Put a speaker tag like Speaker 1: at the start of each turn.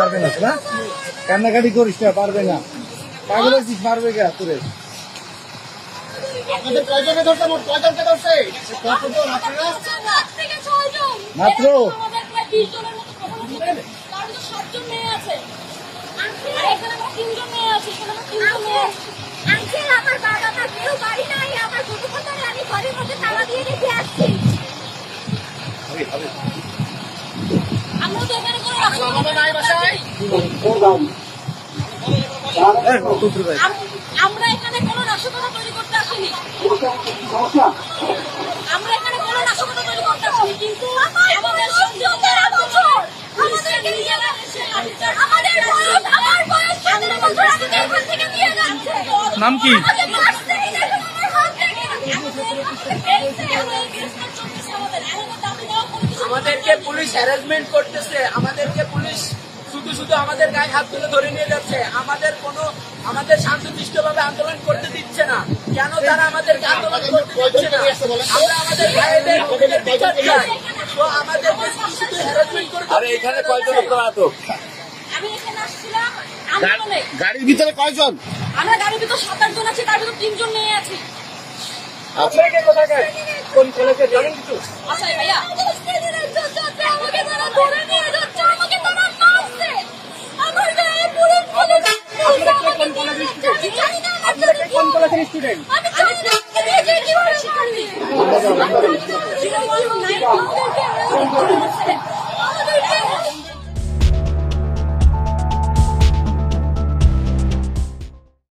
Speaker 1: পারবে না না, কান্নাকাটি করিস না, পারবে না, পাগল আছিস, মারবে গা তোরে।
Speaker 2: আপনাদের কয়জনে ধরছে? মোট কয়জনকে ধরছে?
Speaker 1: মাত্র
Speaker 3: আমরা এখানে কোনো নাশকতা তৈরি করতে আসিনি, আমরা এখানে কোনো নাশকতা তৈরি করতে আসিনি, কিন্তু আমাদের সন্তানদের আমাদেরকে নিয়ে যাচ্ছে, আমাদের বয়স, আমার বয়স 17 বছর, আমাকে এখান থেকে নিয়ে যাচ্ছে।
Speaker 1: নাম কি?
Speaker 4: আমাদেরকে পুলিশ হ্যারাসমেন্ট করতেছে, আমাদেরকে পুলিশ শুধু শুধু আমাদের গায়ে হাত তুলে ধরে নিয়ে যাচ্ছে, আমাদের শান্তশিষ্টভাবে আন্দোলন করতে দিচ্ছে না। কেন তারা আমাদেরকে আন্দোলন করতে দিচ্ছে না? আমরা আমাদের ভাইদের বিচার চাই, তো আমাদেরকে শুধু হ্যারাসমেন্ট করে।
Speaker 2: আরে এখানে কয়জন আপনারা আটক?
Speaker 3: আমি এখানে আসছিলাম আন্দোলনে।
Speaker 2: গাড়ির ভিতরে কয়জন?
Speaker 3: আমরা গাড়ির ভিতর 7-8 জন আছি, তার ভিতর 3 জন মেয়ে আছি।
Speaker 4: আপনাকে কোথাকার কোন কলেজে জানেন কিছু?
Speaker 3: আচ্ছা ভাইয়া, আমাকে তারা ধরে নিয়ে যাচ্ছে, আমাকে তারা মারছে, আমার গায়ে পুলিশ বলে
Speaker 4: আপনারা কোন কলেজের স্টুডেন্ট?
Speaker 3: আমি জানি না যে কিভাবে শিক্ষার্থী।